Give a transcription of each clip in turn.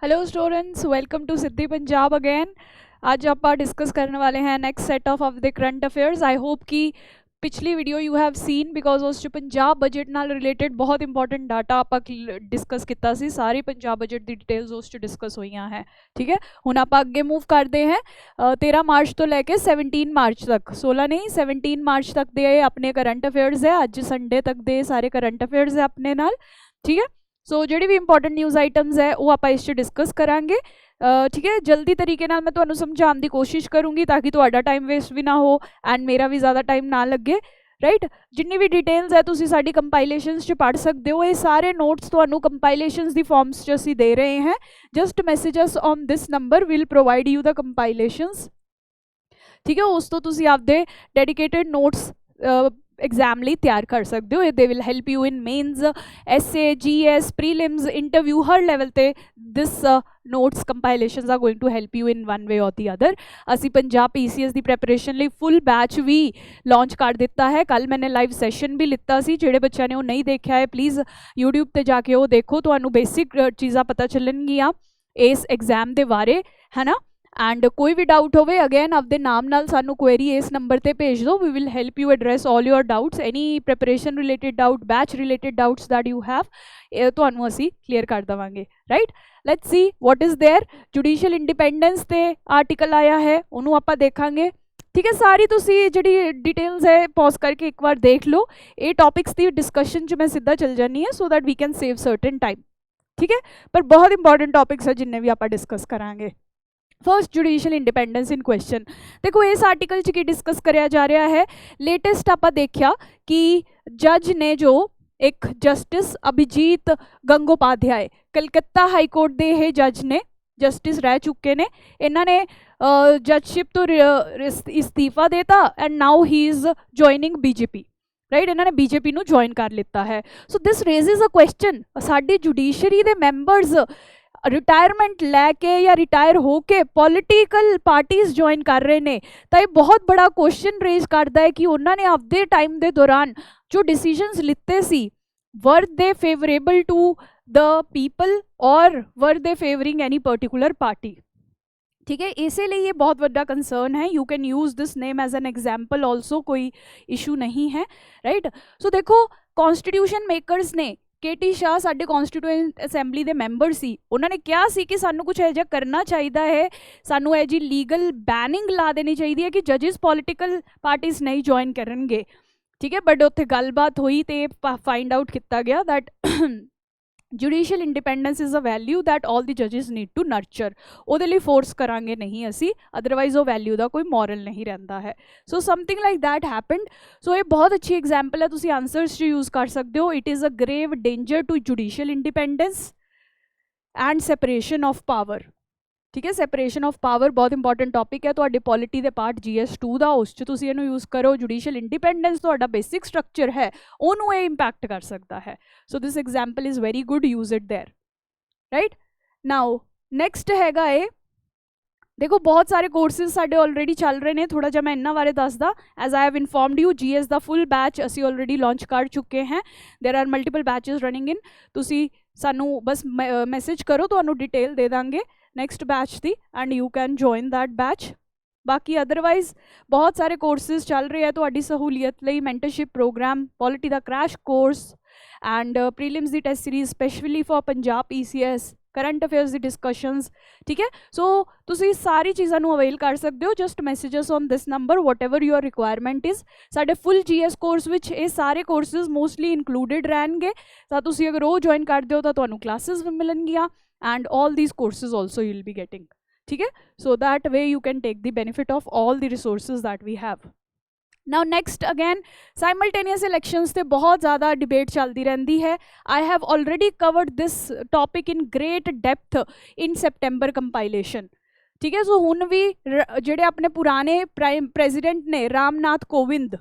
Hello students, welcome to Siddhi Punjab again. आज आप discuss करने वाले हैं next set of the current affairs. I hope कि पिछली video you have seen because उस पंजाब बजट नाल रिलेटेड बहुत इंपॉर्टेंट डाटा आप डिस्कस किया सी। सारी पंजाब बजट की डिटेल्स उस डिस्कस हुई हैं। ठीक है, हुण आप अगे मूव करते हैं 13 मार्च तो लैके 17 मार्च तक, 16 नहीं 17 मार्च तक दे अपने करंट अफेयर्स है। अज संडे तक दे सारे करंट अफेयर्स है अपने नाल। ठीक है, सो जी भी इंपॉर्टेंट न्यूज़ आइटम्स है वो आप इस डिस्कस करांगे। ठीक है, जल्दी तरीके नाल मैं तुहानू समझाने की कोशिश करूँगी ताकि तुहाडा टाइम वेस्ट भी ना हो एंड मेरा भी ज़्यादा टाइम ना लगे। राइट, जिन्नी भी डिटेल्स है तुसी साडी कंपाइलेशंस च पढ़ सकते हो। ये सारे नोट्स तुहानू कंपाइलेशंस दी फॉर्म्स च असी दे रहे हैं। Just message us on this number, will provide you the compilations. ठीक है, उस तो तुसी आपदे डेडिकेटेड नोट्स एग्जाम लिए तैयार कर सकते हो। They will help you in mains, essay, GS, prelims, interview, हर लेवल पे this notes compilations are going to help you in one way or the other. असी पंजाब पीसीएस की प्रैपरेशन लिए फुल बैच भी लॉन्च कर दिता है। कल मैंने लाइव सैशन भी लिता सी, जेडे बच्चों ने वो नहीं देखा है प्लीज़ यूट्यूब पर जाके वो देखो, तो बेसिक चीज़ा पता चलनगियां इस एग्जाम के बारे, है ना। एंड कोई भी डाउट होवे अगेन आपदे नाम नाल सानू क्वेरी इस नंबर ते भेज दो। We will help you address all your doubts, any preparation related doubt, batch related doubts that you have, तुहानू असी क्लीयर कर देवांगे। Right, let's see what is there. Judicial independence ते आर्टिकल आया है, उन्होंने आपां देखांगे। ठीक है, सारी तुसी जिहड़ी डिटेल्स है पॉज करके एक बार देख लो। ये टॉपिक्स की डिस्कशन च मैं सीधा चल जानी है so that we can save certain time. ठीक है, पर बहुत इंपॉर्टेंट टॉपिक्स है जिन्ने भी आपां डिस्कस करांगे। First, judicial independence in question. देखो इस आर्टिकल च की डिस्कस कराया जा रहा है। लेटेस्ट आप देखा कि जज ने जो एक जस्टिस अभिजीत गंगोपाध्याय कलकत्ता हाईकोर्ट के ये जज ने, जस्टिस रह चुके ने, इन्होंने जजशिप तो इस्तीफा देता and now he is joining BJP. Right, इन्होंने बीजेपी नू ज्वाइन कर लिता है। So this raises a question, साडी जुडिशरी के मैंबर्स रिटायरमेंट लैके या रिटायर होके पॉलिटिकल पार्टीज ज्वाइन कर रहे हैं, तो ये बहुत बड़ा क्वेश्चन रेज करता है कि उन्होंने अपने टाइम के दौरान जो डिसीजनस लिते सी were they favourable to the people or were they favouring any particular party. ठीक है, इसीलिए ये बहुत बड़ा कंसर्न है। You can use this name as an example also, कोई इशू नहीं है। राइट, सो देखो कॉन्स्टिट्यूशन मेकर्स ने केटी शाह साडे कॉन्स्टिट्यूएंट असैंबली के मैंबर सी, उन्होंने कहा सी कि सानू कुछ ऐसा करना चाहिए है, सानू ए जी लीगल बैनिंग ला देनी चाहिए है कि जजिस पॉलिटिकल पार्टीज नहीं ज्वाइन करेंगे। ठीक है, बट उत्थे गलबात हुई तो फाइंड आउट किया गया that judicial independence is a value that all the जजिस नीड टू नर्चर। ਉਹਦੇ ਲਈ फोर्स करांगे नहीं असी, अदरवाइज वो वैल्यू का कोई मॉरल नहीं रहता है। So something like that happened. So ये बहुत अच्छी एग्जाम्पल है, तुसी आंसर्स यूज कर सकते हो। It is a grave danger to judicial independence and separation of power. ठीक है, सैपरेशन ऑफ पावर बहुत इंपॉर्टेंट टॉपिक है, तो पॉलिटी के पार्ट GS2 का उस तुसी इहनू यूज करो। जुडिशियल इंडिपेंडेंस तो बेसिक स्ट्रक्चर है, उन्होंने इंपैक्ट कर सकता है। So this example is very good, use it there. Right, now next हैगा ए, देखो बहुत सारे कोर्सेज साडे ऑलरेडी चल रहे हैं। थोड़ा जा मैं इन्हां बारे दसदा। As I have informed you, GS का फुल बैच असी ऑलरेडी लॉन्च कर चुके हैं। There are multiple batches running in, तुसी सानू बस मैसेज करो तो डिटेल दे देंगे नैक्सट बैच की and you can join that batch. बाकी अदरवाइज बहुत सारे कोर्सेज चल रहे हैं तो सहूलियत लिए। मैंटरशिप प्रोग्राम, पॉलिटी का क्रैश कोर्स एंड प्रीलिम्स की test series specially for Punjab PCS, current affairs की डिस्कशंस। ठीक है, सो तुसी सारी चीज़ों अवेल कर सकते हो। Just messages on this number what ever your requirement is. साडे फुल GS कोर्स विच ये सारे कोर्सेज मोस्टली इंक्लूडिड रहेंगे, तो तुसी अगर वो ज्वाइन कर दो तो तुहानू क्लासेस भी मिलनगियां and all these courses also you will be getting. ठीक है, so that way you can take the benefit of all the resources that we have. Now next again simultaneous elections से बहुत ज़्यादा डिबेट चलती रहती है। I have already covered this topic in great depth in September compilation. ठीक है, सो हुण भी जिहड़े अपने पुराने प्रेजिडेंट ने रामनाथ कोविंद,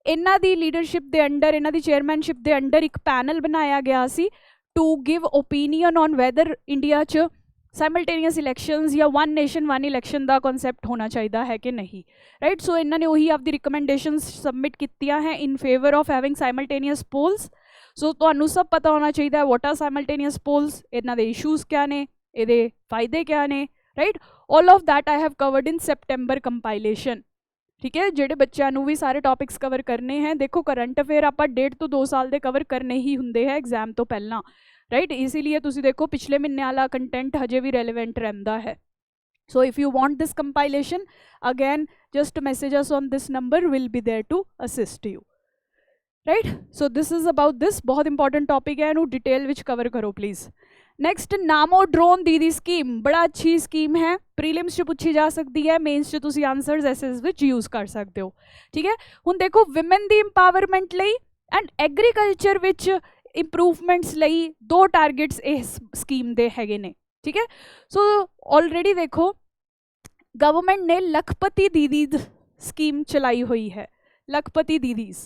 इन्हां दी लीडरशिप के अंडर, इन्हां दी चेयरमैनशिप के अंडर एक पैनल बनाया गया सी to give opinion on whether India च साइमल्टेनियस इलैक्शंस या वन नेशन वन इलैक्शन का कॉन्सैप्ट होना चाहिए है कि नहीं। राइट, सो इन्होंने वही आपकी रिकमेंडेशंस सबमिट कीतियां हैं in favour of having simultaneous polls. So तो सब पता होना चाहिए व्हाट आर साइमल्टेनियस पोल्स, इन्हों के इशूज़ क्या ने, ਇਹਦੇ ਫਾਇਦੇ ਕਿਆ ਨੇ, right. All of that I have covered in September compilation. ठीक है, ਜਿਹੜੇ ਬੱਚਿਆਂ ਨੂੰ ਵੀ ਸਾਰੇ ਟੌਪਿਕਸ ਕਵਰ ਕਰਨੇ ਹੈ, ਦੇਖੋ ਕਰੰਟ ਅਫੇਅਰ ਆਪਾਂ 1.5 ਤੋਂ 2 ਸਾਲ ਦੇ ਕਵਰ ਕਰਨੇ ਹੀ ਹੁੰਦੇ ਹੈ ਐਗਜ਼ਾਮ ਤੋਂ ਪਹਿਲਾਂ, ਰਾਈਟ। ਇਸੀलिए ਤੁਸੀਂ ਦੇਖੋ ਪਿਛਲੇ ਮਹੀਨੇ ਵਾਲਾ ਕੰਟੈਂਟ ਹਜੇ ਵੀ ਰੈਲੇਵੈਂਟ ਰਹਿੰਦਾ ਹੈ। So if you want this compilation, again just message us on this number, we'll be there to assist you, right? So this is about this, बहुत important topic है, इनू डिटेल विच कवर करो please. Next, नामो drone दीदी scheme, बड़ा अच्छी scheme है, prelims च पूछी जा सकती है, मेन्स च तुसी आंसर्स एसेस विच यूज कर सकते हो, ठीक है। हुण देखो विमेन दी इंपावरमेंट लई एंड एग्रीकल्चर विच इंप्रूवमेंट्स लई 2 टारगेट्स इस स्कीम दे हैगे ने, ठीक है। सो ऑलरेडी देखो गवर्नमेंट ने लखपति दीदी स्कीम चलाई हुई है, लखपति दीदीज।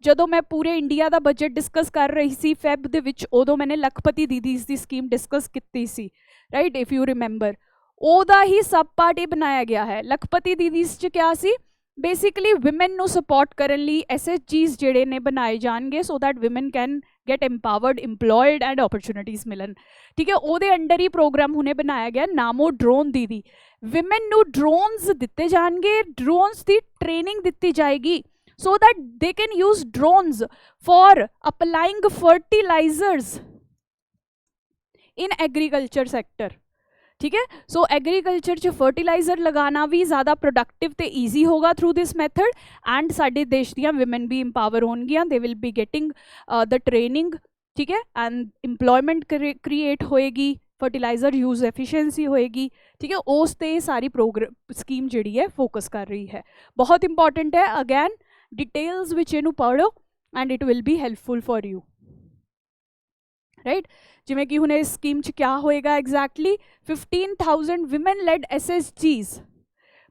ਜਦੋਂ मैं पूरे इंडिया का बजट डिस्कस कर रही सी फैब ਦੇ ਵਿੱਚ, ਉਦੋਂ मैंने लखपति दीदीज की स्कीम डिस्कस ਕੀਤੀ ਸੀ, राइट, इफ यू रिमेंबर। ਉਹਦਾ ही सब पार्ट ये बनाया गया है। लखपति दीदीज च क्या सी, बेसिकली विमेन ਨੂੰ सपोर्ट ਕਰਨ ਲਈ SHGs ਜਿਹੜੇ ਨੇ ਬਣਾਏ ਜਾਣਗੇ, so that women can get empowered, employed and opportunities मिलन, ठीक है। ਉਹਦੇ अंडर ही प्रोग्राम हुने बनाया गया नामो ड्रोन दीदी। विमेन ਨੂੰ ड्रोन्स ਦਿੱਤੇ ਜਾਣਗੇ, ड्रोन्स ਦੀ ट्रेनिंग ਦਿੱਤੀ जाएगी, so that they can use drones for applying fertilizers in agriculture sector, ठीक है। सो एग्रीकल्चर च फर्टिलाइजर लगाना भी ज़्यादा प्रोडक्टिव ते ईजी होगा थ्रू दिस मैथड, एंड साडे देश दियां विमेन भी इंपावर होणगियां, they will be getting the training, ठीक है, एंड इंप्लॉयमेंट क्रिएट होएगी, फर्टिलाइजर यूज एफिशिएंसी होएगी, ठीक है। उस ते सारी प्रोग्राम स्कीम जिहड़ी है फोकस कर रही है, बहुत इंपॉर्टेंट है। अगैन डिटेल्स विच इनू पढ़ो and it will be helpful for you, right. जिमें कि हुणे इस स्कीम च क्या होएगा exactly, 15,000 women led SHGs,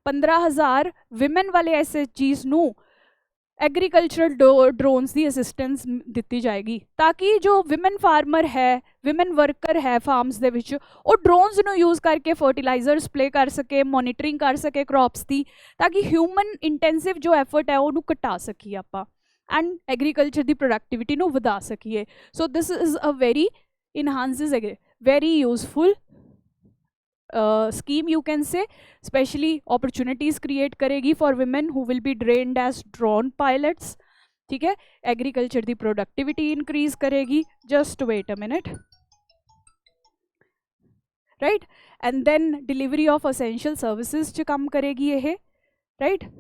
15,000 women वाले SHGs नू एग्रीकल्चरल ड्रोन्स की असिस्टेंस दी जाएगी, ताकि जो विमेन फार्मर है, विमेन वर्कर है फार्म्स दे विच, वो ड्रोन्स नू यूज़ करके फर्टिलाइजर स्प्रे कर सके, मॉनिटरिंग कर सके क्रॉप्स की, ताकि ह्यूमन इंटेंसिव जो एफर्ट है वो घटा सकीए आपां, एंड एग्रीकल्चर की प्रोडक्टिविटी नू वधा सकीए। So this is a very enhances very useful scheme, you can say, especially opportunities create करेगी for women who will be trained as drone pilots, ठीक है। एग्रीकल्चर की प्रोडक्टिविटी इंक्रीज करेगी, just wait a minute, right, and then delivery of essential services च काम करेगी ये, right।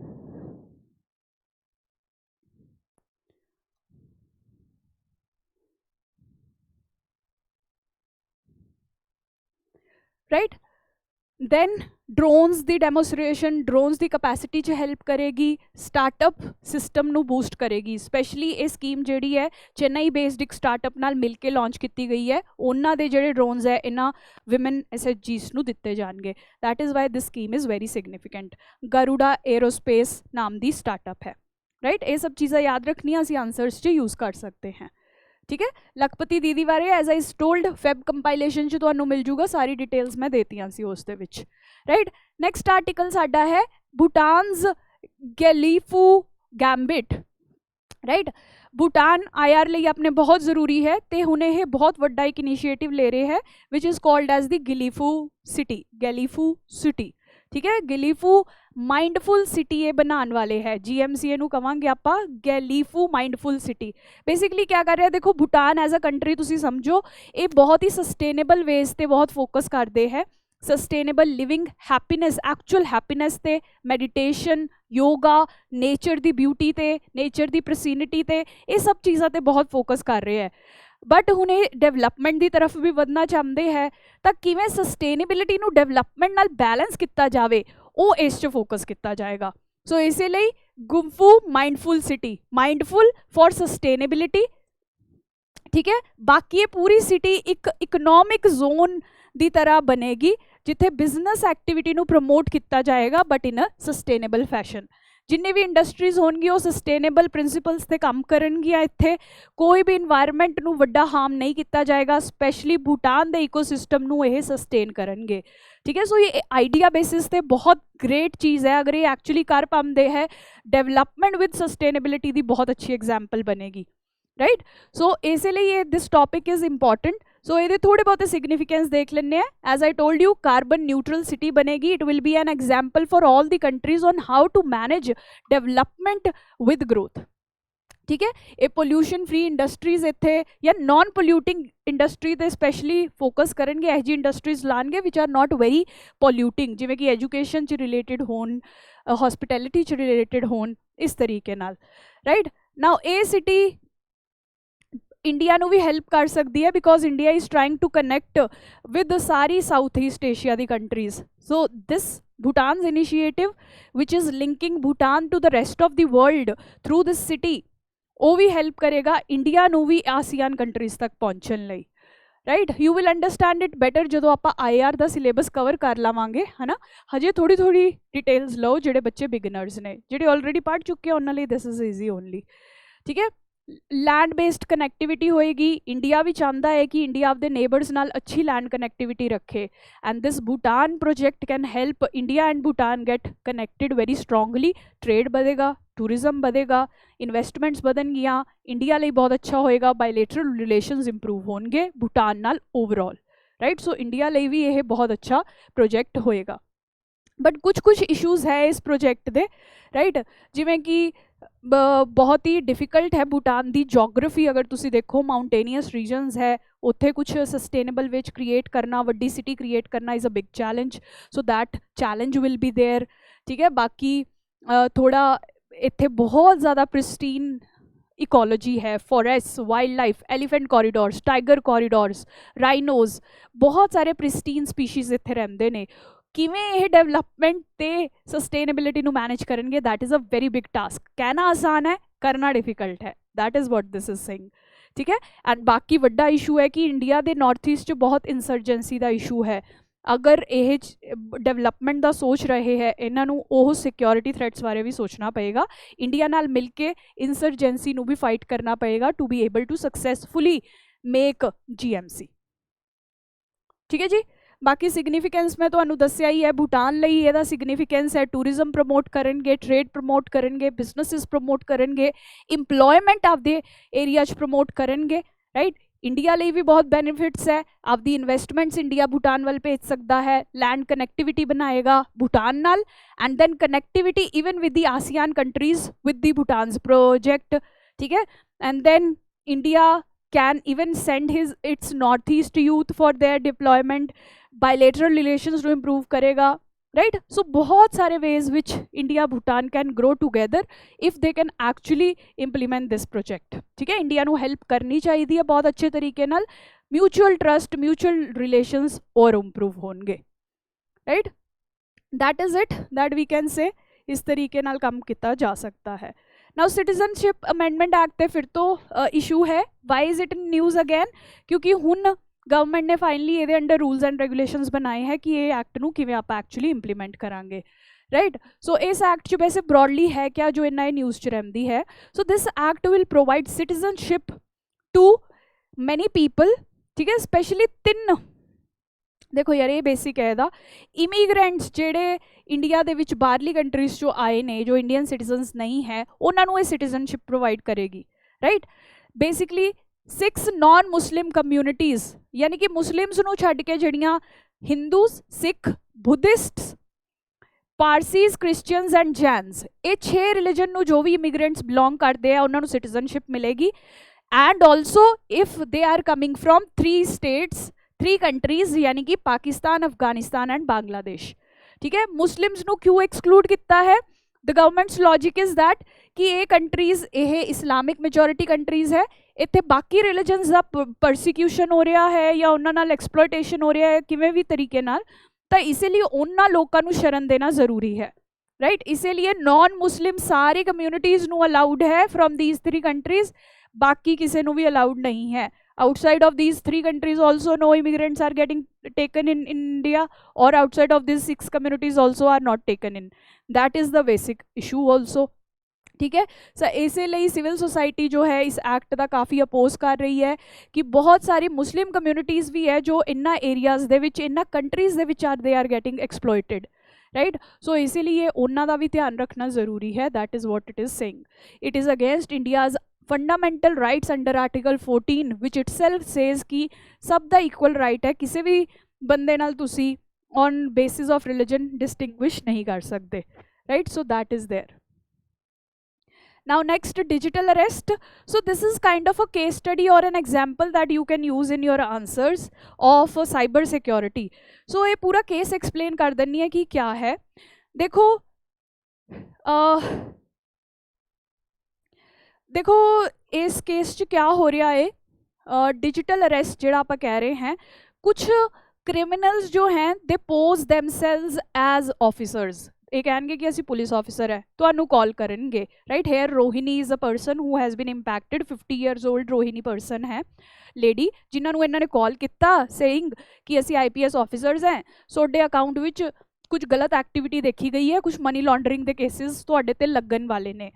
Right, then drones की डेमोस्ट्रेशन, ड्रोन्स की कैपेसिटी च हेल्प करेगी, स्टार्टअप सिस्टम नू बूस्ट करेगी। स्पैशली ये स्कीम जिहड़ी है चेन्नई बेस्ड एक स्टार्टअप नाल मिल के लॉन्च की गई है, उन्होंने दे जिहड़े ड्रोन्स है इन्हां विमेन SHGs नू दिते जाणगे, that is why this scheme is very significant. Garuda aerospace नाम की स्टार्टअप है, राइट। ये सब चीज़ें याद रखनियां, असीं आंसर्स च यूज़ कर सकते हैं, ठीक है। लखपति दीदी बारे as I told Feb compilation च तुहानू मिल जूगा, सारी डिटेल्स मैं देतियां सी उस दे विच, राइट। नेक्स्ट आर्टिकल साडा है भूटान's गैलीफू गैम्बिट, राइट। भूटान IR ਲਈ अपने बहुत जरूरी है, तो हुणे ये बहुत वड्डा एक इनिशिएटिव ले रहे हैं which is called as the Gelephu city, Gelephu city, ठीक है। गैलीफू माइंडफुल सिटी ये बनाने वाले है, GMCA नू कवांगे आपां गैलीफू माइंडफुल सिटी। बेसिकली क्या कर रहे हैं, देखो भूटान एज अ कंट्री तुसी समझो ये बहुत ही सस्टेनेबल वेज ते बहुत फोकस करते हैं, sustainable living, happiness, actual happiness ते, मैडिटेशन, योगा, नेचर दी ब्यूटी ते, नेचर दी प्रोसीनिटी ते, ये सब चीज़ां ते बहुत फोकस कर रहे हैं। बट हुणे डेवलपमेंट की तरफ भी वधना चाहते हैं, तो किवें सस्टेनेबिलिटी नू डेवलपमेंट नाल बैलेंस किया जाए, वो इस फोकस किया जाएगा। सो इसलिए गुम्फू mindful city, mindful for sustainability, ठीक है। बाकी ये पूरी सिटी एक इकनॉमिक जोन की तरह बनेगी, जिथे बिजनेस एक्टिविटी नू प्रमोट किया जाएगा, but in a sustainable fashion. जिन्नी भी इंडस्ट्रीज होंगी वो सस्टेनेबल प्रिंसिपल्स से काम करनगियां, इत्थे कोई भी इन्वायरमेंट नू वड्डा हार्म नहीं किया जाएगा, स्पैशली भूटान दे इकोसिस्टम नू ये सस्टेन करनगे, ठीक है। सो ये आइडिया बेसिस पे बहुत ग्रेट चीज़ है, अगर ये एक्चुअली कर पाते हैं, डेवलपमेंट विद सस्टेनेबिलिटी की बहुत अच्छी एग्जाम्पल बनेगी, राइट। सो इसलिए this topic is important, so ये थोड़े बहुत सिग्निफिकेंस देख लेने हैं. As I told you, carbon neutral city बनेगी. It will be an example for all the countries on how to manage development with growth. ठीक है, ਇਹ ਪੋਲਿਊਸ਼ਨ ਫ੍ਰੀ ਇੰਡਸਟਰੀਜ਼ ਇੱਥੇ ਜਾਂ ਨਾਨ ਪੋਲਿਊਟਿੰਗ ਇੰਡਸਟਰੀ ਤੇ ਸਪੈਸ਼ਲੀ ਫੋਕਸ ਕਰਨਗੇ. ਇਹੋ ਜਿਹੀ ਇੰਡਸਟਰੀਜ਼ ਲਾਣਗੇ ਵਿਚ ਆਰ ਨਾਟ ਵੈਰੀ ਪੋਲਿਊਟਿੰਗ, ਜਿਵੇਂ ਕਿ ਐਜੂਕੇਸ਼ਨ ਚ ਰਿਲੇਟਡ ਹੋਣ, ਹਸਪਿਟੈਲਿਟੀ ਚ ਰਿਲੇਟਡ ਹੋਣ, ਇਸ ਤਰੀਕੇ ਨਾਲ. ਰਾਈਟ ਨਾਓ ਇਹ ਸਿਟੀ ਇੰਡੀਆ ਨੂੰ ਵੀ ਹੈਲਪ ਕਰ ਸਕਦੀ ਹੈ, because India is trying to connect with ਸਾਰੀ ਸਾਊਥ ਈਸਟ ਏਸ਼ੀਆ ਦੀ countries. So this Bhutan's initiative, which is linking Bhutan to the rest of the world through this city, ਉਹ ਵੀ help ਕਰੇਗਾ India ਨੂੰ ਵੀ ASEAN countries ਤੱਕ ਪਹੁੰਚਣ ਲਈ. Right, you will understand it better ਜਦੋਂ ਆਪਾਂ IR ਦਾ syllabus cover ਕਰ ਲਵਾਂਗੇ, ਹੈ ਨਾ. ਹਜੇ ਥੋੜੀ ਡਿਟੇਲਸ ਲਓ ਜਿਹੜੇ ਬੱਚੇ ਬਿਗਨਰਸ ਨੇ. ਜਿਹੜੇ ਆਲਰੇਡੀ ਪੜ੍ਹ ਚੁੱਕੇ ਉਹਨਾਂ ਲਈ ਦਿਸ ਇਜ਼ ਈਜ਼ੀ ਓਨਲੀ. ਠੀਕ ਹੈ, लैंड बेस्ड कनैक्टिविटी होएगी. इंडिया भी चाहता है कि इंडिया आपके नेबर्स नाल अच्छी लैंड कनैक्टिविटी रखे, and this Bhutan project can help India and Bhutan get connected very strongly. Trade बढ़ेगा, टूरिज्म बढ़ेगा, इन्वेस्टमेंट्स बढ़नगियां, इंडिया लिए बहुत अच्छा होएगा. बायलैटरल रिलेशंस इंप्रूव होंगे भूटान नाल ओवरऑल. राइट, सो इंडिया लिए भी यह बहुत अच्छा प्रोजेक्ट होएगा. बट कुछ इशूज़ है इस प्रोजेक्ट दे. राइट, जिमें कि बहुत ही डिफिकल्ट है भूटान की जोग्राफी. अगर तुसी देखो माउंटेनियस रीजनस है, उत्थे कुछ सस्टेनेबल विच क्रिएट करना, वड्डी सिटी क्रिएट करना is a big challenge. So that challenge will be there. ठीक है, बाकी थोड़ा इत्थे बहुत ज़्यादा प्रिस्टीन इकोलॉजी है, forest, wildlife, elephant corridors, tiger corridors, rhinos, बहुत सारे प्रिस्टीन स्पीशीज़ इत्थे रहंदे ने. किवें यह डेवलपमेंट ते सस्टेनेबिलिटी नू मैनेज करेंगे, that is a very big task. कहना आसान है, करना डिफिकल्ट है. That is what this is saying. ठीक है, एंड बाकी वड्डा इशू है कि इंडिया के नॉर्थ ईस्ट बहुत इंसरजेंसी का इशू है. अगर यह डेवलपमेंट का सोच रहे हैं, इन्हों सिक्योरिटी थ्रेट्स बारे भी सोचना पएगा. इंडिया नाल मिल के इंसरजेंसी नू भी फाइट करना पएगा to be able to successfully make GMC. ठीक है जी. बाकी सिग्निफिकेंस मैं तो दसिया ही है. भूटान लई ਇਹਦਾ सिग्निफिकेंस है, टूरिज्म प्रमोट करेंगे, ट्रेड प्रमोट करेंगे, बिजनेसिस प्रमोट करेंगे, इंप्लॉयमेंट आपदे एरिया च प्रमोट करेंगे. राइट, इंडिया ਲਈ भी बहुत बेनिफिट्स है. आपदी इन्वेस्टमेंट्स इंडिया भूटान वाल भेज सकता है, लैंड कनैक्टिविटी बनाएगा भूटान नाल, and then connectivity even with the ASEAN countries with the Bhutan project. ठीक है, and then India can even send its northeast youth for their deployment. Bilateral relations को इम्प्रूव करेगा. राइट, सो बहुत सारे ways which India Bhutan can grow together if they can actually implement this project. ठीक है, India नू help करनी चाहिए बहुत अच्छे तरीके नाल. म्यूचुअल ट्रस्ट, म्यूचुअल रिलेशंस और इंप्रूव होंगे. Right, that is it that we can say. इस तरीके नाल काम किया जा सकता है. नाउ सिटीजनशिप अमेंडमेंट एक्ट फिर तो इशू है. Why is it in news again? क्योंकि हुण गवर्नमेंट ने फाइनली ये अंडर रूल्स एंड रेगुलेशंस बनाए हैं कि ये एक्ट नू किवें आपां एक्चुअली इंप्लीमेंट करांगे. राइट, सो इस एक्ट च वैसे ब्रॉडली है क्या जो इन्ना न्यूज़ च रहिंदी है. So this act will provide citizenship to many people. ठीक है, स्पेशली 3 देखो यार ये बेसिक है इहदा. इमीग्रेंट्स जेडे इंडिया दे विच बाहरली कंट्रीज जो आए ने, जो इंडियन सिटीजनस नहीं है, उन्होंने ये सिटीजनशिप प्रोवाइड करेगी. Right, basically 6 non Muslim communities यानी कि मुस्लिम्स नू छड्ड के जड़ियाँ Hindus, Sikh, Buddhists, Parsis, Christians and Jains, ये 6 रिलीजन नू जो भी इमीग्रेंट्स बिलोंग करते हैं उन्होंने सिटीजनशिप मिलेगी. And also if they are coming from 3 states, 3 countries यानी कि पाकिस्तान, अफगानिस्तान एंड बांग्लादेश. ठीक है, मुस्लिम्स नू क्यों एक्सक्लूड किया है? The governments logic is that कि ये कंट्रीज ये इस्लामिक मेजोरिटी कंट्रीज है, इत्थे बाकी रिलीजन्स का परसिक्यूशन हो रहा है या उन्हां नाल एक्सप्लोइटेशन हो रहा है किवें भी तरीके नाल, तो इसलिए उन्हां लोकां नू शरण देना जरूरी है. राइट, इसीलिए नॉन मुस्लिम सारी कम्यूनिटीज़ नू अलाउड है फ्रॉम दीज 3 कंट्रीज, बाकी किसी नू भी अलाउड नहीं है. outside of these 3 countries also no immigrants are getting taken in India, or outside of these 6 communities also are not taken in. That is the basic issue also. ठीक है, इसलिए civil society जो है इस act का काफ़ी oppose कर रही है कि बहुत सारी मुस्लिम कम्यूनिटीज़ भी है जो इन्ना एरियाज़ दे विच, इन्ना कंट्रीज़ दे विच they are getting exploited. Right, so इसीलिए उन्हों का भी ध्यान रखना जरूरी है. That is what it is saying. It is against India's fundamental rights under article 14 which itself says कि सब दा इक्वल राइट है, किसी भी बंदे नाल तुसी on basis of religion distinguish नहीं कर सकते, right. So that is there. Now next, digital arrest. So this is kind of a case study or an example that you can use in your answers of cyber security. So ये पूरा case explain कर देनी है कि क्या है. देखो देखो इस केस च क्या हो रहा है, डिजिटल अरेस्ट जो आप कह रहे हैं, कुछ क्रिमिनल्स जो हैं दे पोज देमसेल्व्स एज ऑफिसर्स. ये कहेंगे कि असी पुलिस ऑफिसर है, तो कॉल करेंगे, right. Here Rohini is a person who has been impacted. 50 years old Rohini person है, लेडी, जिन्होंने इन्होंने कॉल किया सेइंग कि असी IPS ऑफिसर्स हैं, सोडे अकाउंट विच कुछ गलत एक्टिविटी देखी गई है, कुछ मनी लॉन्डरिंग के केसेस तुहाडे ते लगन वाले ने.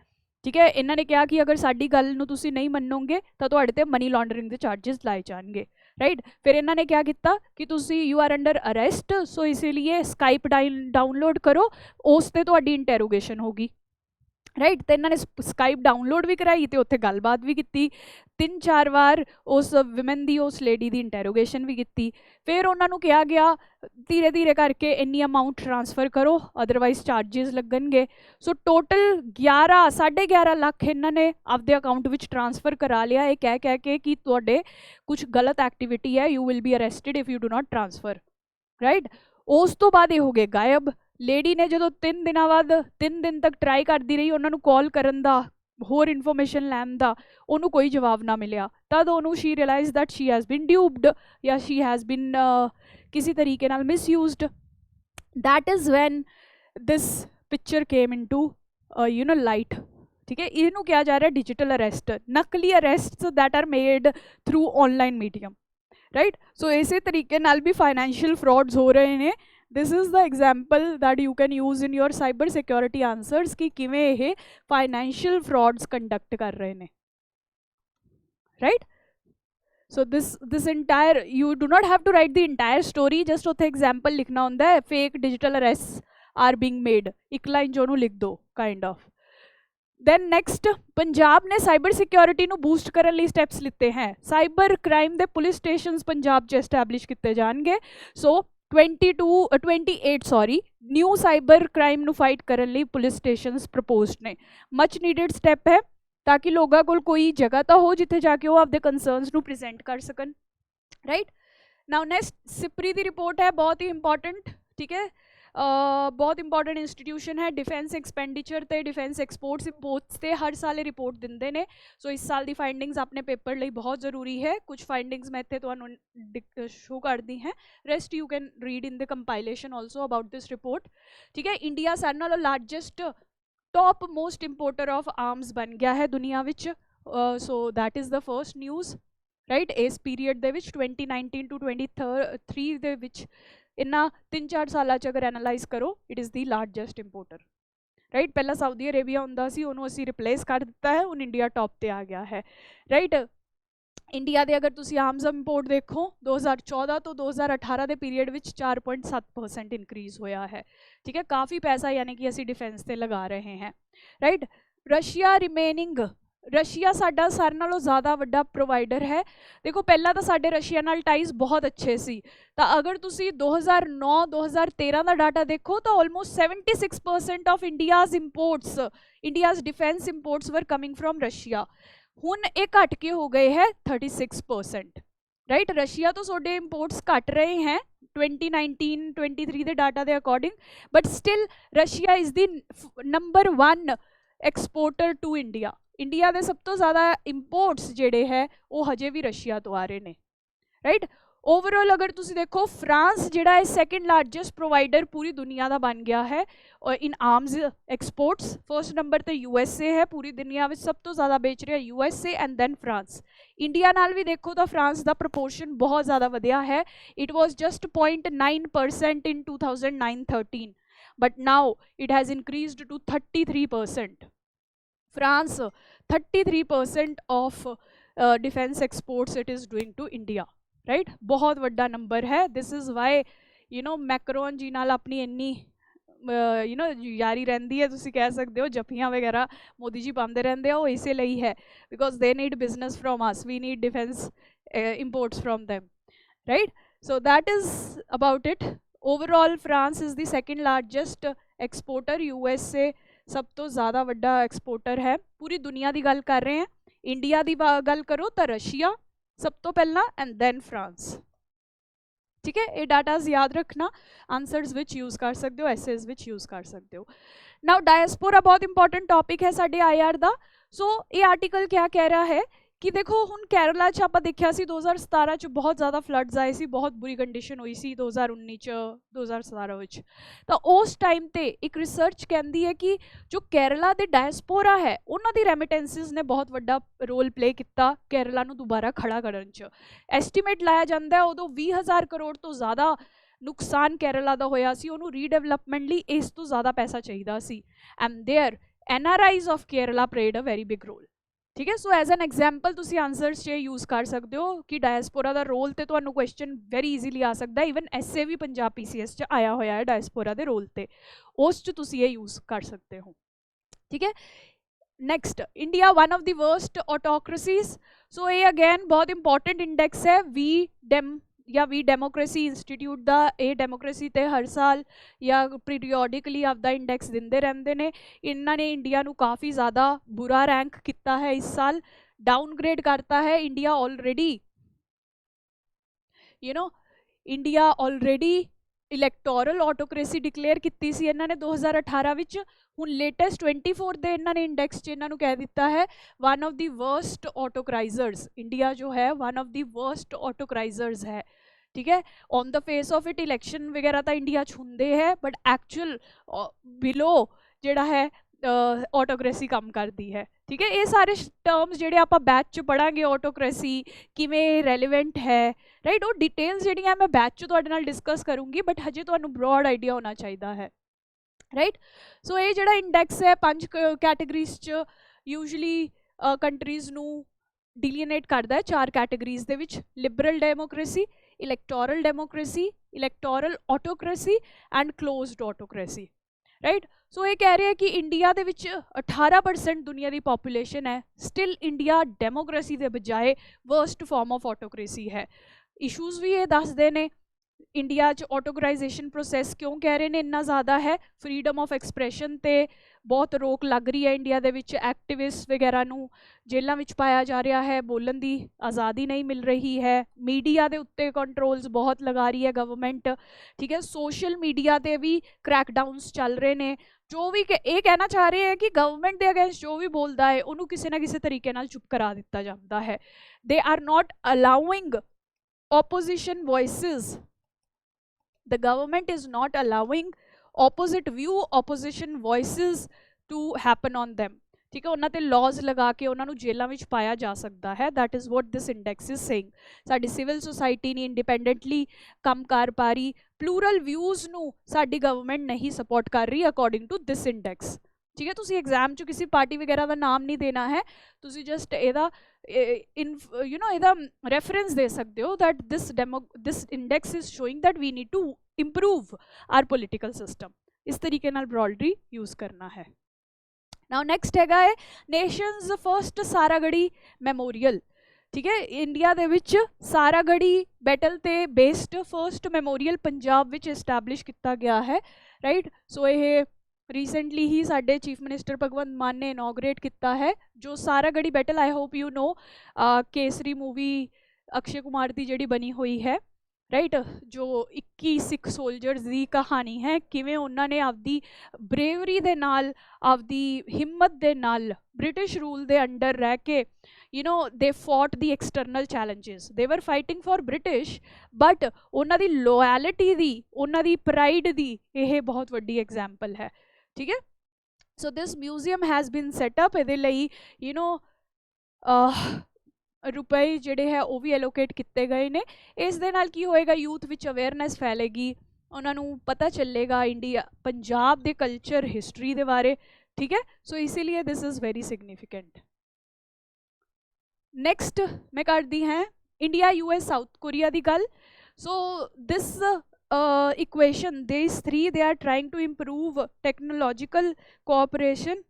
ठीक है, इन्होंने कहा कि अगर साडी गल नूं तुसीं नहीं मनोगे तो तुहाडे ते मनी लॉन्डरिंग के चार्जिस लाए जाएंगे, राइट. फिर इन्होंने क्या किया कि तुसी यू आर अंडर अरेस्ट, सो इसीलिए स्काइप डाउनलोड करो, उस ते तुहाडी इंटैरोगेशन होगी, राइट. तो इन्होंने स्काइप डाउनलोड भी कराई तो उत्थे गलबात भी की, 3-4 बार उस विमेन की उस लेडी की इंटैरोगेशन भी की. फिर उन्होंने कहा गया धीरे धीरे करके इन्नी अमाउंट ट्रांसफर करो अदरवाइज चार्जिस लगनगे. सो टोटल 11-11.5 लाख इन्होंने आपके अकाउंट में ट्रांसफर करा लिया, ये कह के कि तुहाडे कुछ गलत एक्टिविटी है, you will be arrested if you do not transfer, right. उस तो बाद ये हो गए गायब. लेडी ने जो 3 दिनों बाद 3 दिन तक ट्राई करती रही उन्होंने कॉल करन दा, होर इन्फॉर्मेशन लैन दा, उन्होंने कोई जवाब ना मिलिया. तद उन्होंने she realise that she has been duped या शी हैज़ बीन किसी तरीके नाल misused. That is when this picture came into you know light. ठीक है, इनू क्या जा रहा है डिजिटल अरेस्ट, नकली arrest that are made through online medium, right. So इसी तरीके नाल भी फाइनेंशियल फ्रॉड्स हो रहे हैं. This is the example that you can use in your cyber security answers कि किवें ये फाइनेंशियल फ्रॉड्स कंडक्ट कर रहे हैं, right. So this entire you do not have to write the entire story, just उत्थे एग्जाम्पल लिखना होंदा है. Fake digital arrest are being made, एक लाइन जो लिख दो kind of. Then next, Punjab ने साइबर सिक्योरिटी नू बूस्ट करने लिए स्टैप्स लिते हैं. साइबर क्राइम के पुलिस स्टेशन पंजाब च एस्टैबलिश किए जाएंगे. सो 28 न्यू साइबर क्राइम नू फाइट करने लिए पुलिस स्टेशन प्रपोज्ड ने. मच नीडेड स्टैप है ताकि लोगों को कोई जगह तो हो जिथे जाके वो आपके कंसर्नस नू प्रेजेंट कर सकन, राइट. नाउ नेक्स्ट सिपरी की रिपोर्ट है, बहुत ही इंपॉर्टेंट. ठीक है, बहुत इंपॉर्टेंट इंस्टीट्यूशन है. डिफेंस एक्सपेंडिचर ते डिफेंस एक्सपोर्ट्स इंपोर्ट्स ते हर साल रिपोर्ट दिंदे ने. सो इस साल की फाइंडिंग्स अपने पेपर लिए बहुत जरूरी है. कुछ फाइंडिंग्स मैं इत्थे तुहानूं शो कर दी हैं, rest you can read in the compilation also about this report. ठीक है, इंडिया सारे नालों largest top most importer of arms बन गया है दुनिया विच. So that is the first news, right. इस पीरीयड दे विच 2019 to 2023 दे विच इन्ना 3-4 साल अगर एनालाइज करो, it is the largest importer, right. पहला सऊदी अरेबिया होंदा सी, उन्होंने असी रिप्लेस कर दिता है, हुण इंडिया टॉप ते आ गया है, राइट. इंडिया के अगर तुसी आर्म्स इंपोर्ट देखो 2014 तो 2018 के पीरीयड विच 4.7% इंक्रीज होया है. ठीक है, काफ़ी पैसा यानी कि असी डिफेंस से लगा रहे हैं, राइट. रशिया रिमेनिंग, रशिया साडा सारे नालों ज़्यादा वड्डा प्रोवाइडर है. देखो पहला तो साडे रशिया नाल टाइज बहुत अच्छे सी, तो अगर तुसी 2009-2013 का डाटा देखो तो almost 76% of India's imports, India's defence imports were coming from Russia. हुण ये घट के हो गए हैं 36%, राइट. रशिया तो सोडे इंपोर्ट्स घट रहे हैं 2019-23 के डाटा के according, but still Russia is the number 1 exporter to India. India के सब तो ज़्यादा इंपोर्ट्स जेडे है वो हजे भी रशिया तो आ रहे हैं, राइट. ओवरऑल अगर तुसी देखो फ्रांस जिहड़ा है सेकेंड लार्जेस्ट प्रोवाइडर पूरी दुनिया का बन गया है और in arms exports. First number तो USA है, पूरी दुनिया में सब तो ज़्यादा बेच रहे हैं USA and then France. India नाल भी देखो तो फ्रांस का प्रपोर्शन बहुत ज़्यादा वधिया है. It was just 0.9% in 2009-13, but now it has increased to 33%. France 33% of defence exports it is doing to India, right. बहुत वड्डा नंबर है. This is why you know Macron ji नाल अपनी इन्नी ਯੂ نو ਯਾਰੀ ਰਹਿੰਦੀ ਹੈ, ਤੁਸੀਂ ਕਹਿ ਸਕਦੇ ਹੋ ਜੱਫੀਆਂ ਵਗੈਰਾ ਮੋਦੀ ਜੀ ਪਾਉਂਦੇ ਰਹਿੰਦੇ ਆ, ਉਹ ਇਸੇ ਲਈ ਹੈ because they need business from us, we need defence imports from them, right? So that is about it. Overall France is the second largest exporter, USA ਸਭ ਤੋਂ ਜ਼ਿਆਦਾ ਵੱਡਾ ਐਕਸਪੋਰਟਰ ਹੈ ਪੂਰੀ ਦੁਨੀਆ ਦੀ ਗੱਲ ਕਰ ਰਹੇ ਹਾਂ। ਇੰਡੀਆ ਦੀ ਗੱਲ ਕਰੋ ਤਾਂ ਰਸ਼ੀਆ ਸਭ ਤੋਂ ਪਹਿਲਾਂ ਐਂਡ ਦੈਨ ਫਰਾਂਸ, ਠੀਕ ਹੈ। ਇਹ ਡਾਟਾਜ਼ ਯਾਦ ਰੱਖਣਾ, ਆਨਸਰਸ ਵਿੱਚ ਯੂਜ਼ ਕਰ ਸਕਦੇ ਹੋ, ਐਸੇਜ਼ ਵਿੱਚ ਯੂਜ਼ ਕਰ ਸਕਦੇ ਹੋ। ਨਾਓ ਡਾਇਸਪੋਰਾ ਬਹੁਤ ਇੰਪੋਰਟੈਂਟ ਟੌਪਿਕ ਹੈ ਸਾਡੇ IR ਦਾ। ਸੋ ਇਹ ਆਰਟੀਕਲ ਕਿਆ ਕਹਿ ਰਿਹਾ ਹੈ ਕਿ ਦੇਖੋ ਹੁਣ ਕੇਰਲਾ 'ਚ ਆਪਾਂ ਦੇਖਿਆ ਸੀ 2017 'ਚ ਬਹੁਤ ਜ਼ਿਆਦਾ ਫਲੱਡਸ ਆਏ ਸੀ, ਬਹੁਤ ਬੁਰੀ ਕੰਡੀਸ਼ਨ ਹੋਈ ਸੀ 2019 'ਚ 2017 ਵਿੱਚ। ਤਾਂ ਉਸ ਟਾਈਮ ਤੇ ਇੱਕ ਰਿਸਰਚ ਕਹਿੰਦੀ ਹੈ ਕਿ ਜੋ ਕੇਰਲਾ ਦੇ ਡਾਇਸਪੋਰਾ ਹੈ ਉਹਨਾਂ ਦੀ ਰੈਮਿਟੈਂਸਿਸ ਨੇ ਬਹੁਤ ਵੱਡਾ ਰੋਲ ਪਲੇ ਕੀਤਾ ਕੇਰਲਾ ਨੂੰ ਦੁਬਾਰਾ ਖੜਾ ਕਰਨ 'ਚ। ਐਸਟੀਮੇਟ ਲਾਇਆ ਜਾਂਦਾ ਉਦੋਂ 20,000 ਕਰੋੜ ਤੋਂ ਜ਼ਿਆਦਾ ਨੁਕਸਾਨ ਕੇਰਲਾ ਦਾ ਹੋਇਆ ਸੀ, ਉਹਨੂੰ ਰੀਡਿਵਲਪਮੈਂਟ ਲਈ ਇਸ ਤੋਂ ਜ਼ਿਆਦਾ ਪੈਸਾ ਚਾਹੀਦਾ ਸੀ। And there NRIs of Kerala played a very big role, ਠੀਕ ਹੈ। ਸੋ ਐਜ਼ ਐਨ ਐਗਜ਼ਾਮਪਲ ਤੁਸੀਂ ਆਨਸਰਸ 'ਚ ਯੂਜ਼ ਕਰ ਸਕਦੇ ਹੋ ਕਿ ਡਾਇਸਪੋਰਾ ਦਾ ਰੋਲ, ਤੇ ਤੁਹਾਨੂੰ ਕੁਐਸਚਨ ਵੈਰੀ ਈਜ਼ੀਲੀ ਆ ਸਕਦਾ। ਈਵਨ ਐਸੇ ਵੀ ਪੰਜਾਬ PCS 'ਚ ਆਇਆ ਹੋਇਆ ਹੈ ਡਾਇਸਪੋਰਾ ਦੇ ਰੋਲ ਤੇ, ਉਸ 'ਚ ਤੁਸੀਂ ਇਹ ਯੂਜ਼ ਕਰ ਸਕਦੇ ਹੋ, ਠੀਕ ਹੈ। Next, India one of the worst autocracies. So ਇਹ ਅਗੇਨ ਬਹੁਤ ਇੰਪੋਰਟੈਂਟ ਇੰਡੈਕਸ ਹੈ, ਵੀ ਡੈਮੋਕ੍ਰੇਸੀ ਇੰਸਟੀਟਿਊਟ ਦਾ। ਇਹ ਡੈਮੋਕ੍ਰੇਸੀ ਤੇ ਹਰ ਸਾਲ ਜਾਂ ਪੀਰੀਓਡਿਕਲੀ ਆਪਦਾ ਇੰਡੈਕਸ ਦਿੰਦੇ ਰਹਿੰਦੇ ਨੇ। ਇਹਨਾਂ ਨੇ ਇੰਡੀਆ ਨੂੰ ਕਾफ़ੀ ज़्यादा बुरा रैंक किया है, इस साल डाउनग्रेड करता है। India already India already electoral autocracy declare की सी इन्हों ने 2018 विच। हुण लेटेस्ट 24 दे इन्हों ने इंडैक्स च इन्हों कह दिता है one of the worst autocratisers. India जो है one of the worst autocratisers है, ठीक है। On the face of it election वगैरह तो इंडिया च हुंदे है, बट एक्चुअल बिलो जिहड़ा है ऑटोक्रेसी काम करती है, ठीक है। ये सारे टर्म्स जिहड़े आपां बैच च पढ़ांगे, ऑटोक्रेसी किवें रेलीवेंट है, राइट, वो डिटेल्स जिहड़ियां मैं बैच च तुहाडे नाल डिस्कस करूँगी, बट हजे तुहानूं ब्रॉड आइडिया होना चाहिए है, राइट। सो ये जिहड़ा इंडैक्स है 5 कैटेगरीज च यूजली कंट्रीज़ नूं डिलीनेट करता है 4 कैटेगरीज दे विच: liberal democracy, electoral democracy, electoral autocracy and closed autocracy, right. So ये कह रहे हैं कि इंडिया दे विच 18% दुनिया की पॉपूलेशन है, स्टिल इंडिया डेमोक्रेसी के बजाय वर्स्ट फॉर्म ऑफ ऑटोक्रेसी है। इशूज़ भी ये दसदे ने इंडिया च ऑटोक्राइजेशन प्रोसैस क्यों कह रहे हैं इन्ना ज़्यादा है। फ्रीडम ऑफ एक्सप्रैशन ते बहुत रोक लग रही है इंडिया दे विच, एक्टिविस्ट वगैरह नूं जेलों में पाया जा रहा है, बोलन की आज़ादी नहीं मिल रही है, मीडिया के उत्ते कंट्रोल्स बहुत लगा रही है गवर्नमेंट, ठीक है। सोशल मीडिया ते भी क्रैकडाउनस चल रहे हैं, जो भी ये कहना चाह रहे हैं कि गवर्नमेंट के अगेंस्ट जो भी बोलता है उन्होंने किसी ना किसी तरीके नाल चुप करा दिता जाता है। They are not allowing opposition voices, the government is not allowing opposite view, opposition voices to happen on them, ठीक है। उन्हां ते लॉज लगा के उन्होंने जेलों में पाया जा सकता है। That is what this index is saying. साडी सिविल सोसाइटी नहीं इंडिपेंडेंटली काम कर पा रही, प्लूरल व्यूज़ नूं साडी गवर्नमेंट नहीं सपोर्ट कर रही अकॉर्डिंग टू दिस इंडैक्स, ठीक है। तुसी एग्जाम चो किसी पार्टी वगैरह का नाम नहीं देना है, तुसी जस्ट एदा एदा रेफरेंस दे सकते हो that this index is showing that we need to improve our political system। इस तरीके नाल ब्रॉडली यूज़ करना है। नाउ नेक्स्ट हैगा है नेशंस फर्स्ट सारागढ़ी मैमोरियल, ठीक है। इंडिया दे विच सारागढ़ी बैटल ते बेस्ड फर्स्ट मैमोरियल पंजाब विच एस्टैबलिश किया गया है, राइट। सो ये रीसेंटली ही साडे चीफ मिनिस्टर भगवंत मान ने इनॉग्रेट किया है। जो Saragarhi battle I hope you know Kesari movie Akshay Kumar की जिहड़ी बनी हुई है, राइट, जो 21 सिख सोल्जर्स की कहानी है, किवें उन्होंने आपदी ब्रेवरी दे नाल आपदी हिम्मत दे नाल ब्रिटिश रूल दे अंडर रह के they fought the external challenges, they were fighting for British, but उन्हां दी लॉयलिटी दी, उन्हां दी प्राइड दी यह बहुत वड्डी एग्जाम्पल है, ठीक है। So this museum has been set up, इहदे लई रुपए जिहड़े है वो भी एलोकेट किए गए ने। इस दे नाल की होएगा, यूथ विच अवेयरनेस फैलेगी, उन्होंने पता चलेगा इंडिया पंजाब दे कल्चर हिस्टरी दे बारे, ठीक है। सो इसीलिए this is very significant. Next मैं कर दी है इंडिया US साउथ कोरिया की गल। So this equation, these three, they are trying to improve technological cooperation.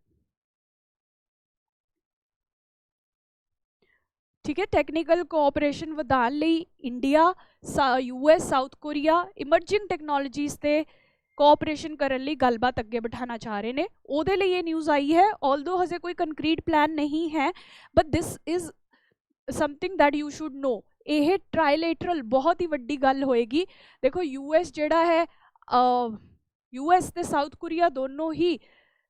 ठीक है, ਟੈਕਨੀਕਲ ਕੋਆਪਰੇਸ਼ਨ ਵਧਾਉਣ ਲਈ India, US, South Korea emerging technologies ਤੇ ਕੋਆਪਰੇਸ਼ਨ ਕਰਨ ਲਈ ਗੱਲਬਾਤ ਅੱਗੇ ਬਿਠਾਉਣਾ ਚਾਹ ਰਹੇ ਨੇ। ਉਹਦੇ ਲਈ ਇਹ ਨਿਊਜ਼ ਆਈ ਹੈ, ਆਲਦੋ ਹਜੇ ਕੋਈ ਕੰਕਰੀਟ ਪਲਾਨ ਨਹੀਂ ਹੈ, but this is something that you should know. ਇਹ ਟ੍ਰਾਈਲੇਟਰਲ ਬਹੁਤ ਹੀ ਵੱਡੀ ਗੱਲ ਹੋਏਗੀ। ਦੇਖੋ US ਜਿਹੜਾ ਹੈ, US ਤੇ ਸਾਊਥ ਕੋਰੀਆ ਦੋਨੋਂ ਹੀ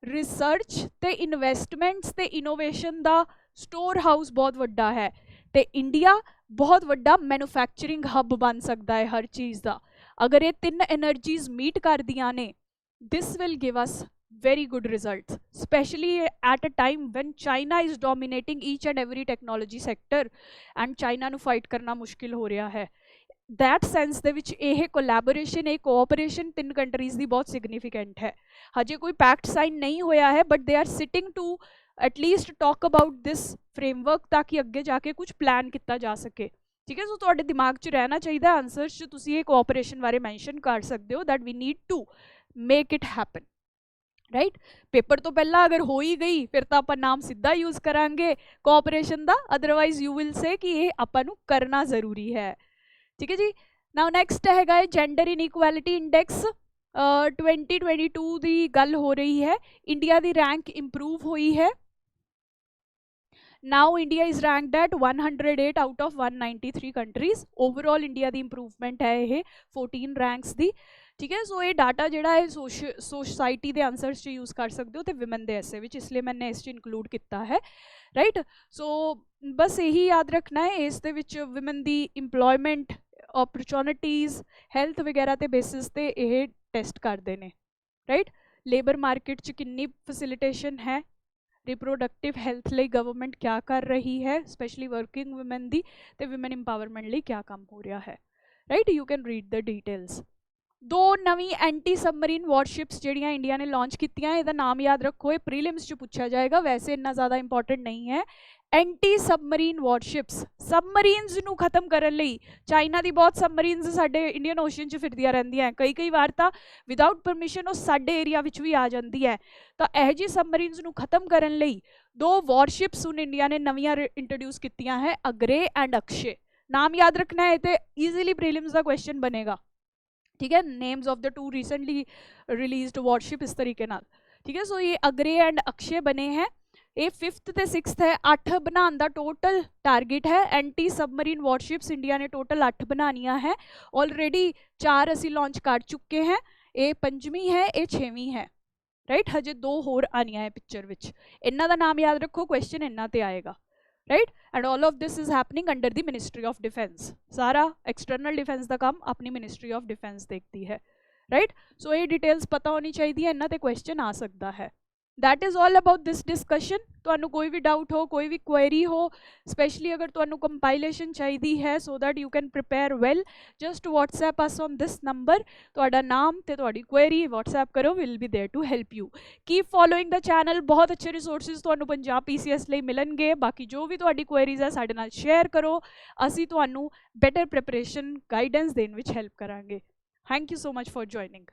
ਰਿਸਰਚ ਤੇ ਇਨਵੈਸਟਮੈਂਟਸ ਤੇ ਇਨੋਵੇਸ਼ਨ ਦਾ ਸਟੋਰ ਹਾਊਸ ਬਹੁਤ ਵੱਡਾ ਹੈ, ਤੇ ਇੰਡੀਆ ਬਹੁਤ ਵੱਡਾ ਮੈਨੂਫੈਕਚਰਿੰਗ ਹੱਬ ਬਣ ਸਕਦਾ ਹੈ ਹਰ ਚੀਜ਼ ਦਾ। ਅਗਰ ਇਹ ਤਿੰਨ ਐਨਰਜੀਜ਼ ਮੀਟ ਕਰਦੀਆਂ ਨੇ, this will give us very good results, especially at a time when China is dominating each and every technology sector and China ਨੂੰ fight ਕਰਨਾ ਮੁਸ਼ਕਿਲ ਹੋ ਰਿਹਾ ਹੈ। that sense ਦੇ ਵਿੱਚ ਇਹ collaboration, ਇਹ cooperation ਤਿੰਨ ਕੰਟਰੀਜ਼ ਦੀ ਬਹੁਤ significant ਹੈ। ਹਜੇ ਕੋਈ ਪੈਕਟ ਸਾਈਨ ਨਹੀਂ ਹੋਇਆ ਹੈ, but they are sitting to at least talk about this framework ਤਾਂ ਕਿ ਅੱਗੇ ਜਾ ਕੇ ਕੁਝ ਪਲਾਨ ਕੀਤਾ ਜਾ ਸਕੇ। ਠੀਕ ਹੈ, ਸੋ ਤੁਹਾਡੇ ਦਿਮਾਗ 'ਚ ਰਹਿਣਾ ਚਾਹੀਦਾ, ਆਨਸਰਸ 'ਚ ਤੁਸੀਂ ਇਹ ਕੋਆਪਰੇਸ਼ਨ ਬਾਰੇ ਮੈਂਸ਼ਨ ਕਰ ਸਕਦੇ ਹੋ, that we need to make it happen, right. Paper ਤੋਂ ਪਹਿਲਾਂ ਅਗਰ ਹੋ ਹੀ ਗਈ ਫਿਰ ਤਾਂ ਆਪਾਂ ਨਾਮ ਸਿੱਧਾ ਯੂਜ਼ ਕਰਾਂਗੇ cooperation the, otherwise you will ਸੇ ਕਿ ਇਹ ਆਪਾਂ ਨੂੰ ਕਰਨਾ ਜ਼ਰੂਰੀ ਹੈ। ਠੀਕ ਹੈ ਜੀ। ਨਾਓ ਨੈਕਸਟ ਹੈਗਾ ਹੈ ਜੈਂਡਰ ਇਨਇਕੁਐਲਿਟੀ ਇੰਡੈਕਸ। 2022 ਦੀ ਗੱਲ ਹੋ ਰਹੀ ਹੈ, ਇੰਡੀਆ ਦੀ ਰੈਂਕ ਇੰਪਰੂਵ ਹੋਈ ਹੈ। Now India is ranked at 108 out of 193 countries. Overall India ਦੀ ਇੰਪਰੂਵਮੈਂਟ ਹੈ ਇਹ 14 ਰੈਂਕਸ ਦੀ। ਠੀਕ ਹੈ, ਸੋ ਇਹ ਡਾਟਾ ਜਿਹੜਾ ਹੈ ਸੋਸਾਇਟੀ ਦੇ ਆਨਸਰਸ 'ਚ ਯੂਜ਼ ਕਰ ਸਕਦੇ ਹੋ ਤੇ ਵਿਮਨ ਦੇ ਐਸੇ ਵਿੱਚ, ਇਸ ਲਈ ਮੈंने ਇਸ 'ਚ ਇਨਕਲੂਡ ਕੀਤਾ ਹੈ, ਰਾਈਟ। ਸੋ ਬਸ ਇਹੀ ਯਾਦ ਰੱਖਣਾ ਹੈ, ਇਸ ਦੇ ਵਿੱਚ ਵਿਮਨ ਦੀ ਇੰਪਲੋਇਮੈਂਟ ਓਪਰਚੁਨਿਟੀਜ਼ ਹੈਲਥ ਵਗੈਰਾ ਤੇ ਬੇਸਿਸ ਤੇ ਇਹ ਟੈਸਟ ਕਰਦੇ ਨੇ, ਰਾਈਟ। ਲੇਬਰ ਮਾਰਕੀਟ 'ਚ ਕਿੰਨੀ ਫੈਸਿਲਿਟੇਸ਼ਨ ਹੈ, ਰਿਪਰੋਡਕਟਿਵ ਹੈਲਥ ਲਈ ਗਵਰਨਮੈਂਟ ਕਿਆ ਕਰ ਰਹੀ ਹੈ, ਸਪੈਸ਼ਲੀ ਵਰਕਿੰਗ ਵੂਮਨ ਦੀ, ਤੇ ਵਿਮਨ ਇੰਪਾਵਰਮੈਂਟ ਲਈ ਕਿਆ ਕੰਮ ਹੋ ਰਿਹਾ ਹੈ, right. You can read the details. ਦੋ ਨਵੀਂ ਐਂਟੀ ਸਬਮਰੀਨ ਵਾਰਸ਼ਿਪਸ ਜਿਹੜੀਆਂ ਇੰਡੀਆ ਨੇ ਲਾਂਚ ਕੀਤੀਆਂ, ਇਹਦਾ ਨਾਮ ਯਾਦ ਰੱਖੋ, ਇਹ ਪ੍ਰੀਲਿਮਸ 'ਚ ਪੁੱਛਿਆ ਜਾਏਗਾ, ਵੈਸੇ ਇੰਨਾ ਜ਼ਿਆਦਾ ਇੰਪੋਰਟੈਂਟ ਨਹੀਂ ਹੈ। ਐਂਟੀ ਸਬਮਰੀਨ ਵਾਰਸ਼ਿਪਸ, ਸਬਮਰੀਨਸ ਨੂੰ ਖਤਮ ਕਰਨ ਲਈ, ਚਾਈਨਾ ਦੀ ਬਹੁਤ ਸਬਮਰੀਨਸ ਸਾਡੇ ਇੰਡੀਅਨ ਓਸ਼ਨ 'ਚ ਫਿਰਦੀਆਂ ਰਹਿੰਦੀਆਂ, ਕਈ ਵਾਰ ਤਾਂ ਵਿਦਾਊਟ ਪਰਮਿਸ਼ਨ ਉਹ ਸਾਡੇ ਏਰੀਆ ਵਿੱਚ ਵੀ ਆ ਜਾਂਦੀ ਹੈ। ਤਾਂ ਇਹੋ ਜਿਹੀ ਸਬਮਰੀਨਸ ਨੂੰ ਖਤਮ ਕਰਨ ਲਈ ਦੋ ਵਾਰਸ਼ਿਪਸ ਹੁਣ ਇੰਡੀਆ ਨੇ ਨਵੀਆਂ ਇੰਟਰੋਡਿਊਸ ਕੀਤੀਆਂ ਹੈ, ਅਗਰੇ ਐਂਡ ਅਕਸ਼ੇ। ਨਾਮ ਯਾਦ ਰੱਖਣਾ ਹੈ, ਤੇ ਈਜ਼ੀਲੀ ਪ੍ਰੀਲਿਮਸ ਦਾ ਕੁਐਸਚਨ ਬਣੇਗਾ। ठीक है, names of the two recently released worship इस तरीके नाल। ठीक है, सो ये अग्रे एंड अक्षय बने हैं। ये 5th ते 6th है, 8 बनाने का टोटल टारगेट है। एंटी सबमरीन वॉरशिप्स इंडिया ने टोटल 8 बनानिया है, ऑलरेडी 4 असी लॉन्च कर चुके हैं, ये 5वीं है, ये 6वीं है, राइट। हजे 2 होर आनिया है पिक्चर विच, इन्हां दा नाम याद रखो, क्वेश्चन इन्हां ते आएगा, right. And all of this is happening under the ministry of defence. सारा एक्सटर्नल डिफेंस का काम अपनी मिनिस्ट्री ऑफ डिफेंस देखती है, राइट। सो ये डिटेल्स पता होनी चाहिए, इन्हां ते क्वेश्चन आ सकता है। That is all about this discussion. तुहानू कोई भी डाउट हो, कोई भी क्वेरी हो, स्पेशली अगर तुहानू कंपाइलेशन चाहिए है so that you can prepare well, just WhatsApp us on this number. तुहाडा नाम ते तुहाडी क्वेरी व्हाट्सएप करो, will be there to help you. Keep following the channel, बहुत अच्छे रिसोर्सिस तुहानू पंजाब PCS लई मिलणगे। बाकी जो भी तुहाडी क्वेरीज है साडे नाल शेयर करो, असी तुहानू बेटर प्रिपरेशन गाइडेंस देण विच हेल्प करांगे। Thank you so much for joining.